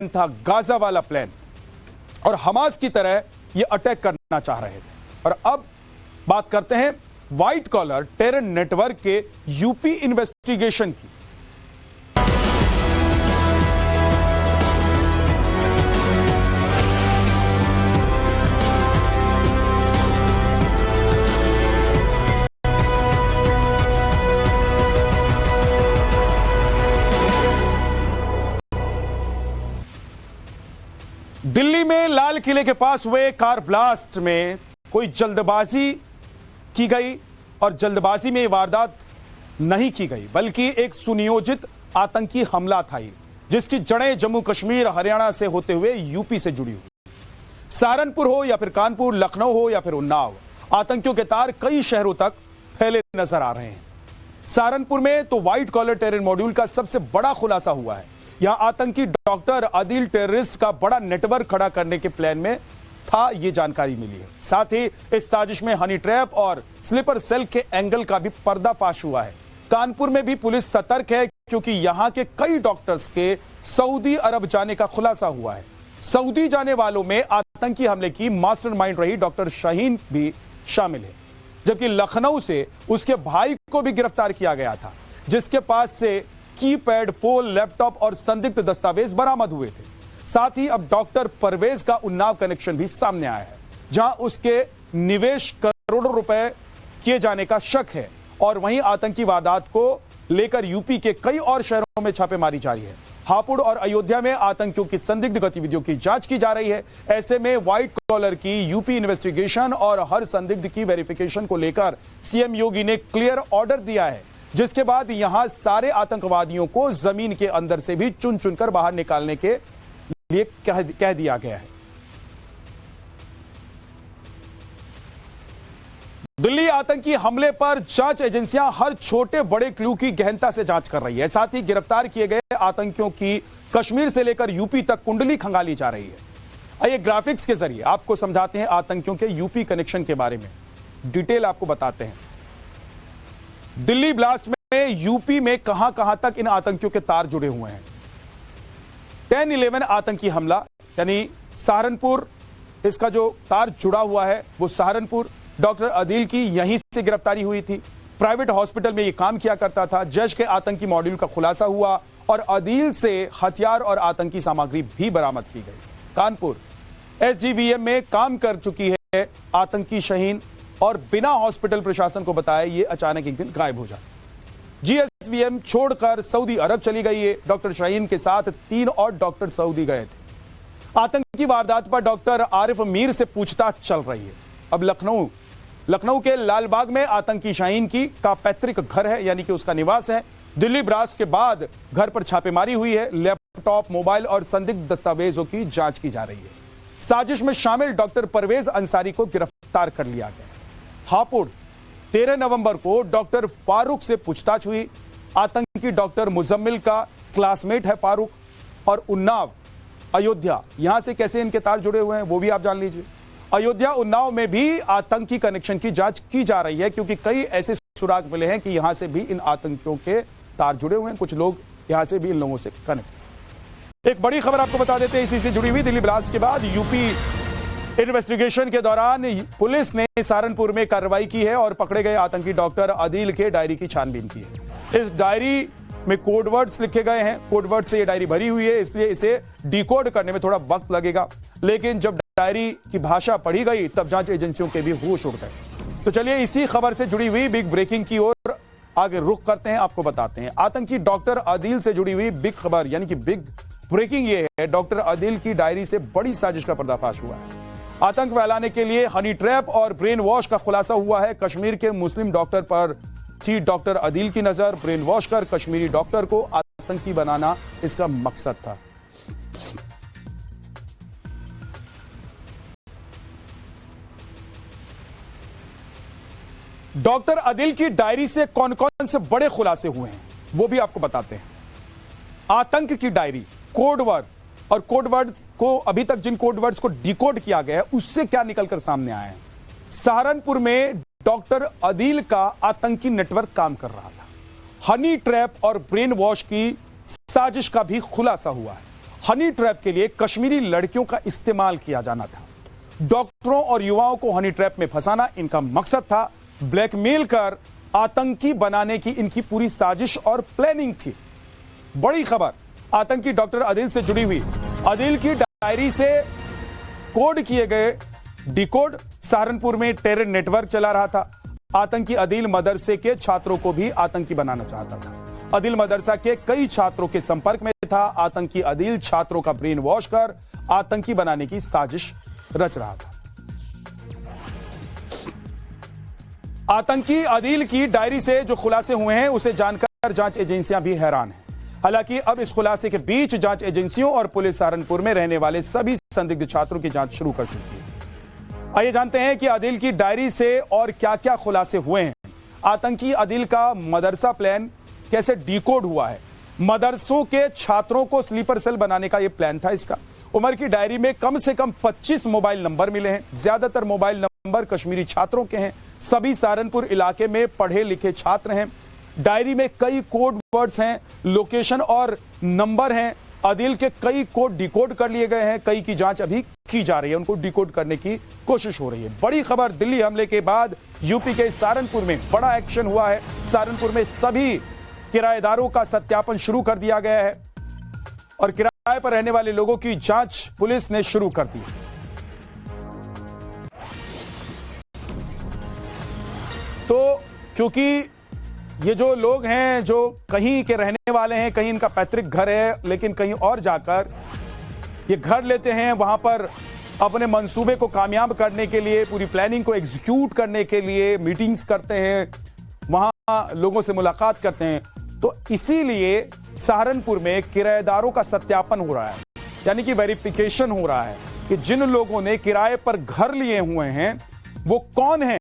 Plan था, Gaza वाला plan, और हमास की तरह ये अटैक करना चाह रहे थे। और अब बात करते हैं व्हाइट कॉलर टेरर नेटवर्क के यूपी इन्वेस्टिगेशन की। दिल्ली में लाल किले के पास हुए कार ब्लास्ट में कोई जल्दबाजी की गई, और जल्दबाजी में वारदात नहीं की गई बल्कि एक सुनियोजित आतंकी हमला था, जिसकी जड़ें जम्मू कश्मीर हरियाणा से होते हुए यूपी से जुड़ी हुई। सहारनपुर हो या फिर कानपुर, लखनऊ हो या फिर उन्नाव, आतंकियों के तार कई शहरों तक फैले नजर आ रहे हैं। सहारनपुर में तो व्हाइट कॉलर टेरर मॉड्यूल का सबसे बड़ा खुलासा हुआ है। यहां आतंकी डॉक्टर आदिल टेररिस्ट का बड़ा नेटवर्क खड़ा करने के प्लान में था, यह जानकारी मिली है। साथ ही इस साजिश में हनी ट्रैप और स्लीपर सेल के एंगल का भी पर्दाफाश हुआ है। कानपुर में भी पुलिस सतर्क है, क्योंकि यहां के कई डॉक्टर्स के सऊदी अरब जाने का खुलासा हुआ है। सऊदी जाने वालों में आतंकी हमले की मास्टरमाइंड रही डॉक्टर शाहीन भी शामिल है, जबकि लखनऊ से उसके भाई को भी गिरफ्तार किया गया था, जिसके पास से कीपैड, फोन, लैपटॉप और संदिग्ध दस्तावेज बरामद हुए थे। साथ ही अब डॉक्टर परवेज का उन्नाव कनेक्शन भी सामने आया है, जहां उसके निवेश करोड़ों रुपए किए जाने का शक है। और वहीं आतंकी वारदात को लेकर यूपी के कई और शहरों में छापेमारी जारी है। हापुड़ और अयोध्या में आतंकियों की संदिग्ध गतिविधियों की जांच की जा रही है। ऐसे में व्हाइट कॉलर की यूपी इन्वेस्टिगेशन और हर संदिग्ध की वेरिफिकेशन को लेकर सीएम योगी ने क्लियर ऑर्डर दिया है, जिसके बाद यहां सारे आतंकवादियों को जमीन के अंदर से भी चुन चुनकर बाहर निकालने के लिए कह दिया गया है। दिल्ली आतंकी हमले पर जांच एजेंसियां हर छोटे बड़े क्लू की गहनता से जांच कर रही है। साथ ही गिरफ्तार किए गए आतंकियों की कश्मीर से लेकर यूपी तक कुंडली खंगाली जा रही है। आइए ग्राफिक्स के जरिए आपको समझाते हैं आतंकियों के यूपी कनेक्शन के बारे में, डिटेल आपको बताते हैं। दिल्ली ब्लास्ट में यूपी में कहां कहां तक इन आतंकियों के तार जुड़े हुए हैं। 10-11 आतंकी हमला, यानी सहारनपुर, इसका जो तार जुड़ा हुआ है वो सहारनपुर। डॉक्टर आदिल की यहीं से गिरफ्तारी हुई थी, प्राइवेट हॉस्पिटल में ये काम किया करता था। जैश के आतंकी मॉड्यूल का खुलासा हुआ और आदिल से हथियार और आतंकी सामग्री भी बरामद की गई। कानपुर एसजीवीएम में काम कर चुकी है आतंकी शाहीन, और बिना हॉस्पिटल प्रशासन को बताए ये अचानक एक दिन गायब हो जाए। जीएसवीएम छोड़कर सऊदी अरब चली गई है। डॉक्टर शाहीन के साथ 3 और डॉक्टर सऊदी गए थे। आतंकी वारदात पर डॉक्टर आरिफ मीर से पूछताछ चल रही है। अब लखनऊ के लालबाग में आतंकी शाहीन का पैतृक घर है, यानी कि उसका निवास है। दिल्ली ब्लास्ट के बाद घर पर छापेमारी हुई है। लैपटॉप, मोबाइल और संदिग्ध दस्तावेजों की जांच की जा रही है। साजिश में शामिल डॉक्टर परवेज अंसारी को गिरफ्तार कर लिया गया। हापुड़ 13 नवंबर को डॉक्टर फारूक से पूछताछ हुई। आतंकी डॉक्टर मुजम्मिल का क्लासमेट है फारूक। और उन्नाव, अयोध्या, यहां से कैसे इनके तार जुड़े हुए हैं वो भी आप जान लीजिए। अयोध्या, उन्नाव में भी आतंकी कनेक्शन की जांच की जा रही है, क्योंकि कई ऐसे सुराग मिले हैं कि यहां से भी इन आतंकियों के तार जुड़े हुए हैं। कुछ लोग यहां से भी इन लोगों से कनेक्ट। एक बड़ी खबर आपको बता देते हैं इसी से जुड़ी हुई। दिल्ली ब्लास्ट के बाद यूपी इन्वेस्टिगेशन के दौरान पुलिस ने सहारनपुर में कार्रवाई की है और पकड़े गए आतंकी डॉक्टर आदिल के डायरी की छानबीन की है। इस डायरी में कोडवर्ड्स लिखे गए हैं। कोडवर्ड से ये डायरी भरी हुई है, इसलिए इसे डिकोड करने में थोड़ा वक्त लगेगा। लेकिन जब डायरी की भाषा पढ़ी गई तब जांच एजेंसियों के भी होश उड़ गए। तो चलिए इसी खबर से जुड़ी हुई बिग ब्रेकिंग की ओर आगे रुख करते हैं, आपको बताते हैं। आतंकी डॉक्टर आदिल से जुड़ी हुई बिग खबर, यानी कि बिग ब्रेकिंग ये है, डॉक्टर आदिल की डायरी से बड़ी साजिश का पर्दाफाश हुआ है। आतंक फैलाने के लिए हनी ट्रैप और ब्रेन वॉश का खुलासा हुआ है। कश्मीर के मुस्लिम डॉक्टर पर थी डॉक्टर आदिल की नजर। ब्रेन वॉश कर कश्मीरी डॉक्टर को आतंकी बनाना इसका मकसद था। डॉक्टर आदिल की डायरी से कौन कौन से बड़े खुलासे हुए हैं वो भी आपको बताते हैं। आतंक की डायरी, कोडवर्ड, और कोडवर्ड्स को अभी तक जिन कोडवर्ड्स को डिकोड किया गया है उससे क्या निकलकर सामने आया है। सहारनपुर में डॉक्टर आदिल का आतंकी नेटवर्क काम कर रहा था। हनी ट्रैप और ब्रेन वॉश की साजिश का भी खुलासा हुआ है। हनी ट्रैप के लिए कश्मीरी लड़कियों का इस्तेमाल किया जाना था। डॉक्टरों और युवाओं को हनी ट्रैप में फंसाना इनका मकसद था। ब्लैकमेल कर आतंकी बनाने की इनकी पूरी साजिश और प्लानिंग थी। बड़ी खबर आतंकी डॉक्टर आदिल से जुड़ी हुई। आदिल की डायरी से कोड किए गए डिकोड सहारनपुर में टेरर नेटवर्क चला रहा था। आतंकी आदिल मदरसे के छात्रों को भी आतंकी बनाना चाहता था। आदिल मदरसा के कई छात्रों के संपर्क में था। आतंकी आदिल छात्रों का ब्रेन वॉश कर आतंकी बनाने की साजिश रच रहा था। आतंकी आदिल की डायरी से जो खुलासे हुए हैं उसे जानकर जांच एजेंसियां भी हैरान हैं। हालांकि अब इस खुलासे के बीच जांच एजेंसियों और पुलिस सहारनपुर में रहने वाले सभी संदिग्ध छात्रों की जांच शुरू कर चुकी है। आइए जानते हैं कि आदिल की डायरी से और क्या क्या खुलासे हुए हैं। आतंकी आदिल का मदरसा प्लान कैसे डिकोड हुआ है। मदरसों के छात्रों को स्लीपर सेल बनाने का यह प्लान था। इसका उमर की डायरी में कम से कम 25 मोबाइल नंबर मिले हैं। ज्यादातर मोबाइल नंबर कश्मीरी छात्रों के हैं। सभी सहारनपुर इलाके में पढ़े लिखे छात्र हैं। डायरी में कई कोड वर्ड्स हैं, लोकेशन और नंबर हैं। आदिल के कई कोड डिकोड कर लिए गए हैं। कई की जांच अभी की जा रही है, उनको डिकोड करने की कोशिश हो रही है। बड़ी खबर, दिल्ली हमले के बाद यूपी के सहारनपुर में बड़ा एक्शन हुआ है। सहारनपुर में सभी किराएदारों का सत्यापन शुरू कर दिया गया है और किराए पर रहने वाले लोगों की जांच पुलिस ने शुरू कर दी। तो क्योंकि ये जो लोग हैं जो कहीं के रहने वाले हैं, कहीं इनका पैतृक घर है, लेकिन कहीं और जाकर ये घर लेते हैं, वहां पर अपने मंसूबे को कामयाब करने के लिए, पूरी प्लानिंग को एग्जीक्यूट करने के लिए मीटिंग्स करते हैं, वहां लोगों से मुलाकात करते हैं। तो इसीलिए सहारनपुर में किराएदारों का सत्यापन हो रहा है, यानी कि वेरिफिकेशन हो रहा है कि जिन लोगों ने किराए पर घर लिए हुए हैं वो कौन हैं,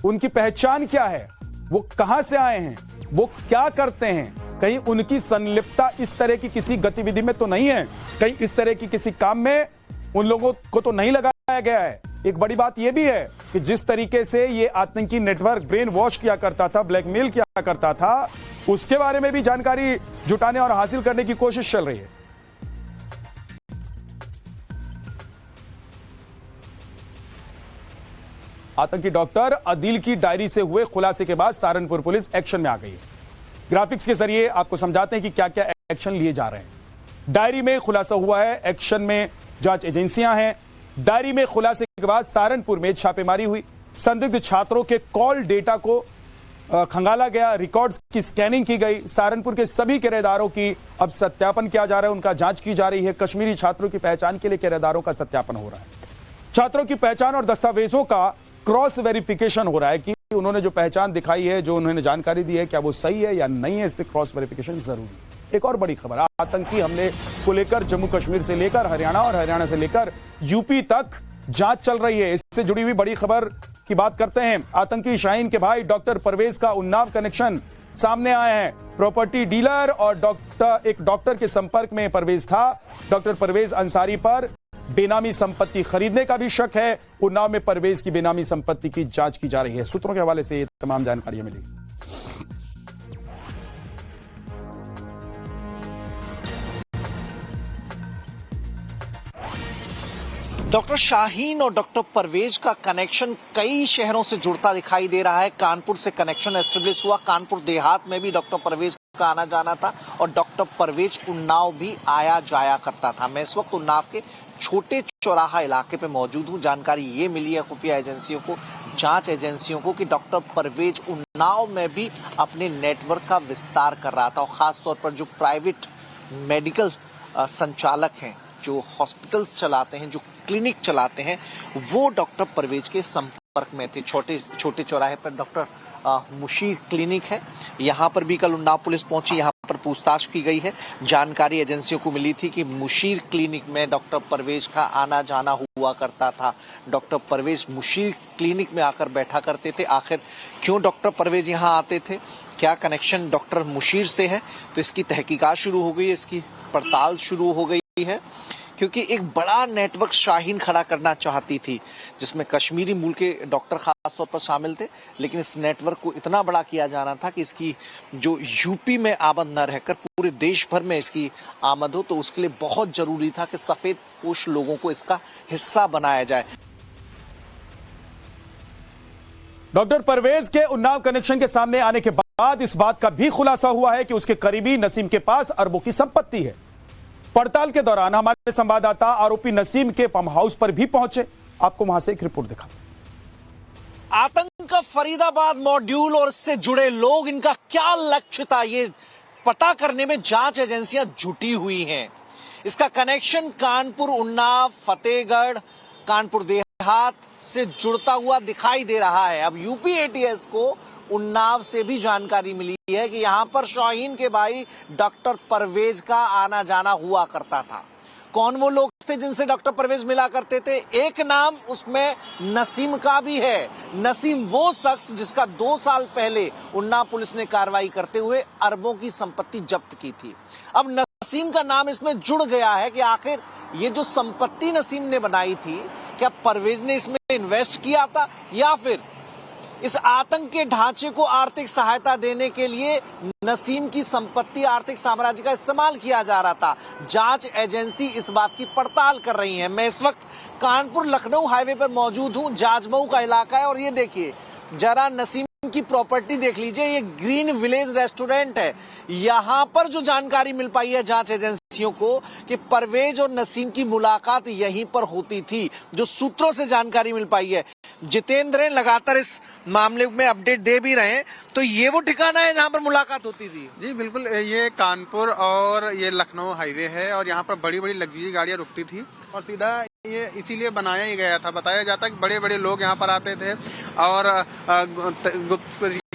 उनकी पहचान क्या है, वो कहां से आए हैं, वो क्या करते हैं, कहीं उनकी संलिप्तता इस तरह की किसी गतिविधि में तो नहीं है, कहीं इस तरह की किसी काम में उन लोगों को तो नहीं लगाया गया है। एक बड़ी बात यह भी है कि जिस तरीके से ये आतंकी नेटवर्क ब्रेन वॉश किया करता था, ब्लैकमेल किया करता था, उसके बारे में भी जानकारी जुटाने और हासिल करने की कोशिश चल रही है। आतंकी डॉक्टर आदिल की डायरी से हुए खुलासे के बाद सहारनपुर पुलिस एक्शन में आ गई है। ग्राफिक्स के जरिए आपको समझाते हैं कि क्या क्या एक्शन लिए जा रहे हैं। डायरी में खुलासा हुआ है, एक्शन में जांच एजेंसियां हैं। डायरी में खुलासे के बाद सहारनपुर में छापेमारी हुई। संदिग्ध छात्रों के कॉल डेटा को खंगाला गया, रिकॉर्ड्स की स्कैनिंग की गई। सहारनपुर के सभी किराएदारों की अब सत्यापन किया जा रहा है, उनका जांच की जा रही है। कश्मीरी छात्रों की पहचान के लिए किराएदारों का सत्यापन हो रहा है। छात्रों की पहचान और दस्तावेजों का क्रॉस वेरिफिकेशन हो रहा है कि उन्होंने जो पहचान दिखाई है, जो उन्होंने जानकारी दी है, क्या वो सही है या नहीं है। इसलिए क्रॉस वेरिफिकेशन जरूरी है। एक और बड़ी खबर, आतंकी हमले को लेकर जम्मू कश्मीर से लेकर हरियाणा और हरियाणा से लेकर यूपी तक जांच चल रही है। इससे जुड़ी हुई बड़ी खबर की बात करते हैं। आतंकी शाहीन के भाई डॉक्टर परवेज का उन्नाव कनेक्शन सामने आया है। प्रॉपर्टी डीलर और एक डॉक्टर के संपर्क में परवेज था। डॉक्टर परवेज अंसारी पर बेनामी संपत्ति खरीदने का भी शक है। उन्नाव में परवेज की बेनामी संपत्ति की जांच की जा रही है। सूत्रों के हवाले से ये तमाम जानकारियां मिली। डॉक्टर शाहीन और डॉक्टर परवेज का कनेक्शन कई शहरों से जुड़ता दिखाई दे रहा है। कानपुर से कनेक्शन एस्टेब्लिश हुआ। कानपुर देहात में भी डॉक्टर परवेज का आना जाना था और डॉक्टर परवेज उन्नाव भी आया जाया करता था। मैं इस वक्त उन्नाव के छोटे चौराहा इलाके पे मौजूद हूँ। जानकारी ये मिली है खुफिया एजेंसियों को, जांच एजेंसियों को, कि डॉक्टर परवेज उन्नाव में भी अपने नेटवर्क का विस्तार कर रहा था और खासतौर पर जो प्राइवेट मेडिकल संचालक हैं, जो हॉस्पिटल्स चलाते हैं, जो क्लिनिक चलाते हैं, वो डॉक्टर परवेज के संपर्क में थे। छोटे चौराहे पर डॉक्टर मुशीर क्लिनिक है, यहाँ पर भी कल उन्नाव पुलिस पहुंची, यहाँ पर पूछताछ की गई है। जानकारी एजेंसियों को मिली थी कि मुशीर क्लिनिक में डॉक्टर परवेज का आना जाना हुआ करता था। डॉक्टर परवेज मुशीर क्लिनिक में आकर बैठा करते थे। आखिर क्यों डॉक्टर परवेज यहाँ आते थे, क्या कनेक्शन डॉक्टर मुशीर से है, तो इसकी तहकीकात शुरू हो गई, इसकी पड़ताल शुरू हो गई है क्योंकि एक बड़ा नेटवर्क शाहीन खड़ा करना चाहती थी, जिसमें कश्मीरी मूल के डॉक्टर खास तौर पर शामिल थे, लेकिन इस नेटवर्क को इतना बड़ा किया जाना था कि इसकी जो यूपी में आमद न रहकर पूरे देश भर में इसकी आमद हो, तो उसके लिए बहुत जरूरी था कि सफेद पोश लोगों को इसका हिस्सा बनाया जाए। डॉक्टर परवेज के उन्नाव कनेक्शन के सामने आने के बाद इस बात का भी खुलासा हुआ है कि उसके करीबी नसीम के पास अरबों की संपत्ति है। पड़ताल के दौरान हमारे संवाददाता आरोपी नसीम के फार्म हाउस पर भी पहुंचे। आपको वहां से एक रिपोर्ट दिखाते हैं। आतंक का फरीदाबाद मॉड्यूल और इससे जुड़े लोग, इनका क्या लक्ष्य था, ये पता करने में जांच एजेंसियां जुटी हुई हैं। इसका कनेक्शन कानपुर, उन्नाव, फतेहगढ़, कानपुर देहात से जुड़ता हुआ दिखाई दे रहा है। अब यूपी एटीएस को उन्नाव से भी जानकारी मिली है कि यहां पर शाहीन के भाई डॉक्टर परवेज का आना जाना हुआ करता था। कौन वो लोग थे जिनसे डॉक्टर परवेज मिला करते थे? एक नाम उसमें नसीम का भी है। नसीम वो शख्स जिसका 2 साल पहले उन्नाव पुलिस ने कार्रवाई करते हुए अरबों की संपत्ति जब्त की थी। अब नसीम का नाम इसमें जुड़ गया है कि आखिर ये जो संपत्ति नसीम ने बनाई थी, क्या परवेज ने इसमें इन्वेस्ट किया था या फिर इस आतंक के ढांचे को आर्थिक सहायता देने के लिए नसीम की संपत्ति, आर्थिक साम्राज्य का इस्तेमाल किया जा रहा था। जांच एजेंसी इस बात की पड़ताल कर रही है। मैं इस वक्त कानपुर लखनऊ हाईवे पर मौजूद हूं। जाजमऊ का इलाका है और ये देखिए जरा नसीम की प्रॉपर्टी देख लीजिए। ये ग्रीन विलेज रेस्टोरेंट है। यहां पर जो जानकारी मिल पाई है जांच एजेंसियों को कि परवेज और नसीम की मुलाकात यहीं पर होती थी, जो सूत्रों से जानकारी मिल पाई है। जितेंद्र लगातार इस मामले में अपडेट दे भी रहे हैं, तो ये वो ठिकाना है जहां पर मुलाकात होती थी? जी बिल्कुल, ये कानपुर और ये लखनऊ हाईवे है और यहाँ पर बड़ी बड़ी लग्जरी गाड़ियां रुकती थी और सीधा ये इसीलिए बनाया ही गया था। बताया जाता है कि बड़े बड़े लोग यहाँ पर आते थे और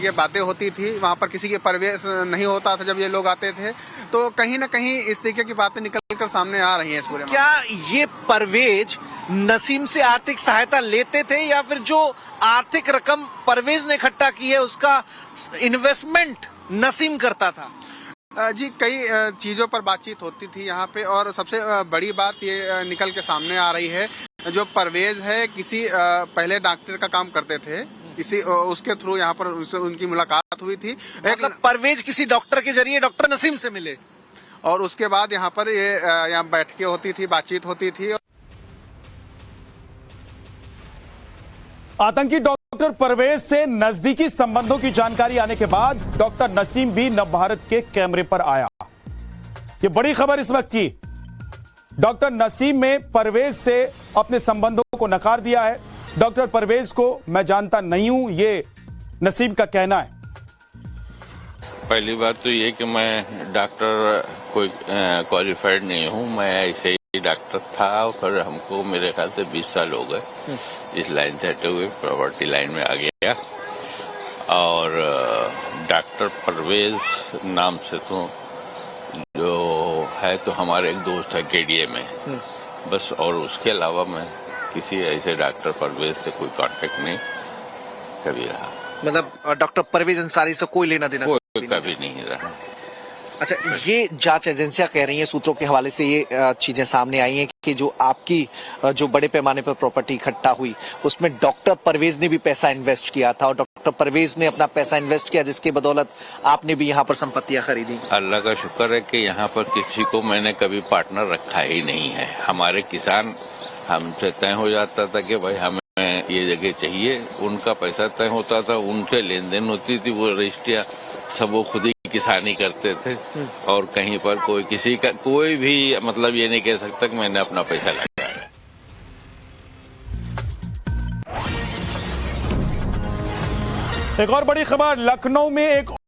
ये बातें होती थी। वहाँ पर किसी के प्रवेश नहीं होता था जब ये लोग आते थे, तो कहीं ना कहीं इस तरीके की बातें निकल कर सामने आ रही हैं इस पूरे। क्या ये परवेज नसीम से आर्थिक सहायता लेते थे या फिर जो आर्थिक रकम परवेज ने इकट्ठा की है उसका इन्वेस्टमेंट नसीम करता था? जी कई चीजों पर बातचीत होती थी यहाँ पे और सबसे बड़ी बात ये निकल के सामने आ रही है, जो परवेज है किसी पहले डॉक्टर का काम करते थे, किसी उसके थ्रू यहाँ पर उनकी मुलाकात हुई थी। मतलब परवेज किसी डॉक्टर के जरिए डॉक्टर नसीम से मिले और उसके बाद यहाँ पर ये यहाँ बैठकें होती थी, बातचीत होती थी। आतंकी डॉक्टर परवेज से नजदीकी संबंधों की जानकारी आने के बाद डॉक्टर नसीम भी नवभारत के कैमरे पर आया। ये बड़ी खबर इस वक्त की। डॉक्टर नसीम में परवेज से अपने संबंधों को नकार दिया है। डॉक्टर परवेज को मैं जानता नहीं हूं, ये नसीम का कहना है। पहली बात तो ये कि मैं डॉक्टर कोई क्वालिफाइड नहीं हूं, मैं ऐसे ही डॉक्टर था और फिर हमको मेरे ख्याल से 20 साल हो गए इस लाइन से हटे हुए, प्रॉपर्टी लाइन में आ गया। और डॉक्टर परवेज नाम से तो जो है तो हमारे एक दोस्त है केडीए में, बस। और उसके अलावा मैं किसी ऐसे डॉक्टर परवेज से कोई कांटेक्ट नहीं कभी रहा। मतलब डॉक्टर परवेज अंसारी से कोई लेना देना कोई कभी नहीं रहा। अच्छा, ये जांच एजेंसियां कह रही हैं, सूत्रों के हवाले से ये चीजें सामने आई हैं कि जो आपकी जो बड़े पैमाने पर प्रॉपर्टी इकट्ठा हुई उसमें डॉक्टर परवेज ने भी पैसा इन्वेस्ट किया था और डॉक्टर परवेज ने अपना पैसा इन्वेस्ट किया, जिसके बदौलत आपने भी यहाँ पर संपत्तियां खरीदी। अल्लाह का शुक्र है कि यहाँ पर किसी को मैंने कभी पार्टनर रखा ही नहीं है। हमारे किसान हमसे तय हो जाता था कि भाई हमें ये जगह चाहिए, उनका पैसा तय होता था, उनसे लेन देन होती थी, वो रजिस्ट्रियां सब वो खुद ही किसानी करते थे और कहीं पर कोई किसी का कोई भी मतलब ये नहीं कह सकता कि मैंने अपना पैसा लगाया। एक और बड़ी खबर, लखनऊ में एक